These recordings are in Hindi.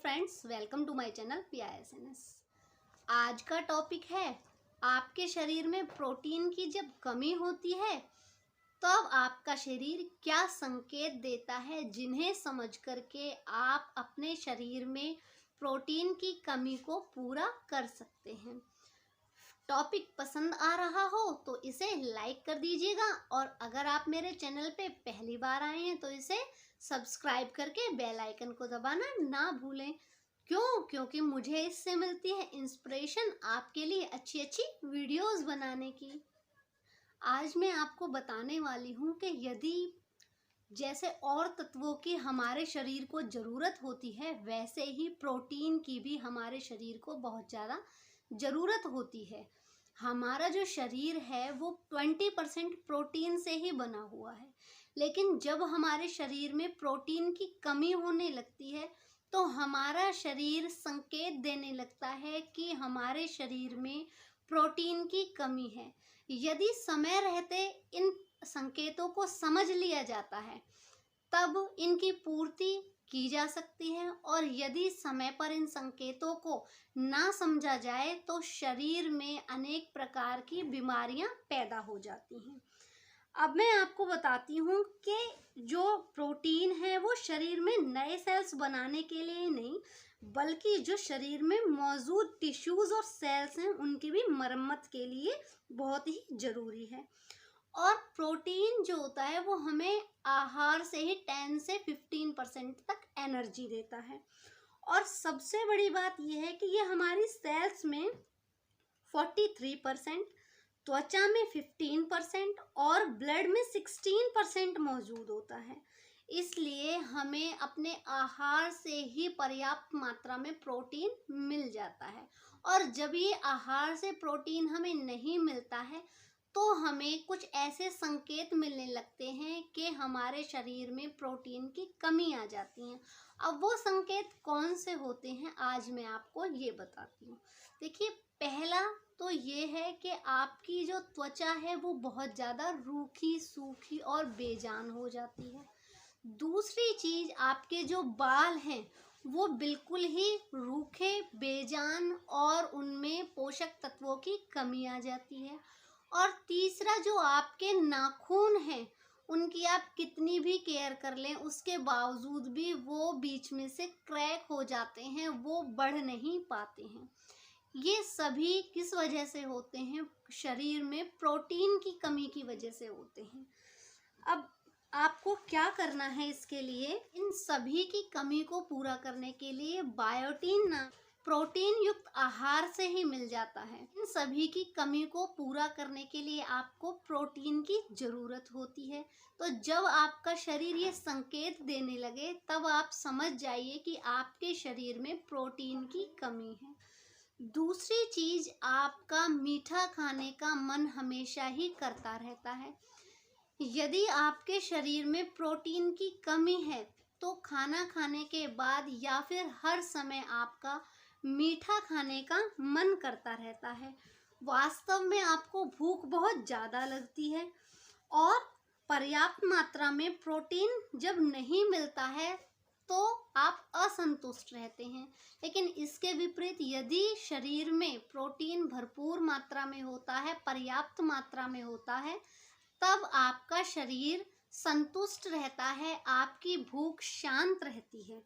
Friends, welcome to my channel PISNS। आज का टॉपिक है आपके शरीर में प्रोटीन की जब कमी होती है तब आपका शरीर क्या संकेत देता है, जिन्हें समझ करके आप अपने शरीर में प्रोटीन की कमी को पूरा कर सकते हैं। टॉपिक पसंद आ रहा हो तो इसे लाइक कर दीजिएगा और अगर आप मेरे चैनल पे पहली बार आए हैं तो इसे सब्सक्राइब करके बेल आइकन को दबाना ना भूलें। क्योंकि मुझे इससे मिलती है इंस्पिरेशन आपके लिए अच्छी अच्छी वीडियोस बनाने की। आज मैं आपको बताने वाली हूँ कि यदि जैसे और तत्वों की हमारे शरीर को ज़रूरत होती है, वैसे ही प्रोटीन की भी हमारे शरीर को बहुत ज़्यादा ज़रूरत होती है। हमारा जो शरीर है वो 20% प्रोटीन से ही बना हुआ है, लेकिन जब हमारे शरीर में प्रोटीन की कमी होने लगती है तो हमारा शरीर संकेत देने लगता है कि हमारे शरीर में प्रोटीन की कमी है। यदि समय रहते इन संकेतों को समझ लिया जाता है तब इनकी पूर्ति की जा सकती है, और यदि समय पर इन संकेतों को ना समझा जाए तो शरीर में अनेक प्रकार की बीमारियां पैदा हो जाती हैं। अब मैं आपको बताती हूँ कि जो प्रोटीन है वो शरीर में नए सेल्स बनाने के लिए नहीं, बल्कि जो शरीर में मौजूद टिश्यूज़ और सेल्स हैं उनकी भी मरम्मत के लिए बहुत ही ज़रूरी है। और प्रोटीन जो होता है वो हमें आहार से ही 10 से 15% तक एनर्जी देता है। और सबसे बड़ी बात यह है कि ये हमारी सेल्स में 43%, त्वचा में 15% और ब्लड में 16% मौजूद होता है। इसलिए हमें अपने आहार से ही पर्याप्त मात्रा में प्रोटीन मिल जाता है। और जब ये आहार से प्रोटीन हमें नहीं मिलता है तो हमें कुछ ऐसे संकेत मिलने लगते हैं कि हमारे शरीर में प्रोटीन की कमी आ जाती है। अब वो संकेत कौन से होते हैं आज मैं आपको ये बताती हूँ। देखिए, पहला तो ये है कि आपकी जो त्वचा है वो बहुत ज़्यादा रूखी सूखी और बेजान हो जाती है। दूसरी चीज़, आपके जो बाल हैं वो बिल्कुल ही रूखे बेजान और उनमें पोषक तत्वों की कमी आ जाती है। और तीसरा, जो आपके नाखून हैं उनकी आप कितनी भी केयर कर लें उसके बावजूद भी वो बीच में से क्रैक हो जाते हैं, वो बढ़ नहीं पाते हैं। ये सभी किस वजह से होते हैं? शरीर में प्रोटीन की कमी की वजह से होते हैं। अब आपको क्या करना है इसके लिए? इन सभी की कमी को पूरा करने के लिए बायोटीन ना प्रोटीन युक्त आहार से ही मिल जाता है। इन सभी की कमी को पूरा करने के लिए आपको प्रोटीन की ज़रूरत होती है। तो जब आपका शरीर ये संकेत देने लगे तब आप समझ जाइए कि आपके शरीर में प्रोटीन की कमी है। दूसरी चीज़, आपका मीठा खाने का मन हमेशा ही करता रहता है। यदि आपके शरीर में प्रोटीन की कमी है तो खाना खाने के बाद या फिर हर समय आपका मीठा खाने का मन करता रहता है। वास्तव में आपको भूख बहुत ज़्यादा लगती है और पर्याप्त मात्रा में प्रोटीन जब नहीं मिलता है तो आप असंतुष्ट रहते हैं। लेकिन इसके विपरीत, यदि शरीर में प्रोटीन भरपूर मात्रा में होता है, पर्याप्त मात्रा में होता है, तब आपका शरीर संतुष्ट रहता है, आपकी भूख शांत रहती है।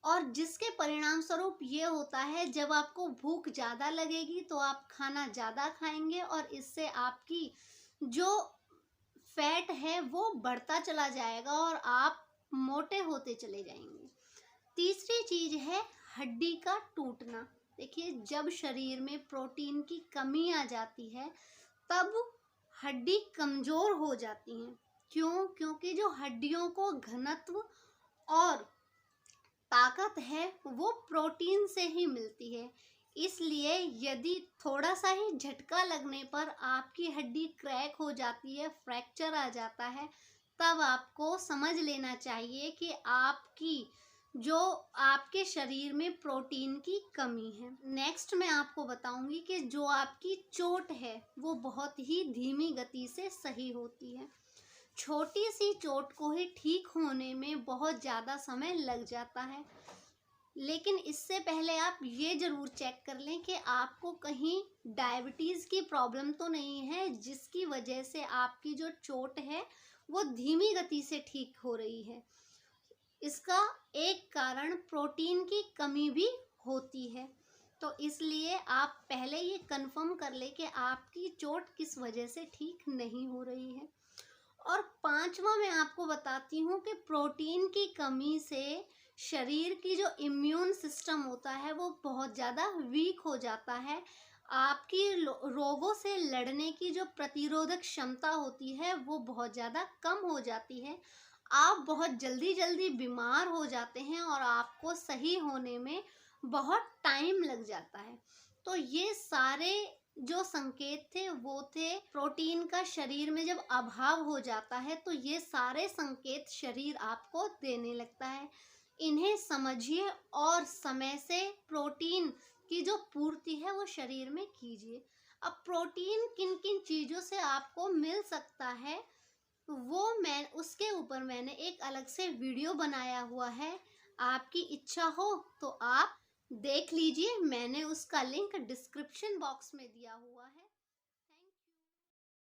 और जिसके परिणाम स्वरूप ये होता है, जब आपको भूख ज़्यादा लगेगी तो आप खाना ज़्यादा खाएंगे और इससे आपकी जो फैट है वो बढ़ता चला जाएगा और आप मोटे होते चले जाएंगे। तीसरी चीज़ है हड्डी का टूटना। देखिए, जब शरीर में प्रोटीन की कमी आ जाती है तब हड्डी कमज़ोर हो जाती हैं। क्योंकि जो हड्डियों को घनत्व और ताकत है वो प्रोटीन से ही मिलती है। इसलिए यदि थोड़ा सा ही झटका लगने पर आपकी हड्डी क्रैक हो जाती है, फ्रैक्चर आ जाता है, तब आपको समझ लेना चाहिए कि आपके शरीर में प्रोटीन की कमी है। नेक्स्ट मैं आपको बताऊंगी कि जो आपकी चोट है वो बहुत ही धीमी गति से सही होती है। छोटी सी चोट को ही ठीक होने में बहुत ज़्यादा समय लग जाता है। लेकिन इससे पहले आप ये ज़रूर चेक कर लें कि आपको कहीं डायबिटीज़ की प्रॉब्लम तो नहीं है, जिसकी वजह से आपकी जो चोट है वो धीमी गति से ठीक हो रही है। इसका एक कारण प्रोटीन की कमी भी होती है। तो इसलिए आप पहले ये कंफर्म कर लें कि आपकी चोट किस वजह से ठीक नहीं हो रही है। और पांचवा मैं आपको बताती हूँ कि प्रोटीन की कमी से शरीर की जो इम्यून सिस्टम होता है वो बहुत ज़्यादा वीक हो जाता है। आपकी रोगों से लड़ने की जो प्रतिरोधक क्षमता होती है वो बहुत ज़्यादा कम हो जाती है। आप बहुत जल्दी जल्दी बीमार हो जाते हैं और आपको सही होने में बहुत टाइम लग जाता है। तो ये सारे जो संकेत थे वो थे प्रोटीन का शरीर में जब अभाव हो जाता है तो ये सारे संकेत शरीर आपको देने लगता है। इन्हें समझिए और समय से प्रोटीन की जो पूर्ति है वो शरीर में कीजिए। अब प्रोटीन किन किन चीज़ों से आपको मिल सकता है वो मैं उसके ऊपर मैंने एक अलग से वीडियो बनाया हुआ है। आपकी इच्छा हो तो आप देख लीजिए, मैंने उसका लिंक डिस्क्रिप्शन बॉक्स में दिया हुआ है।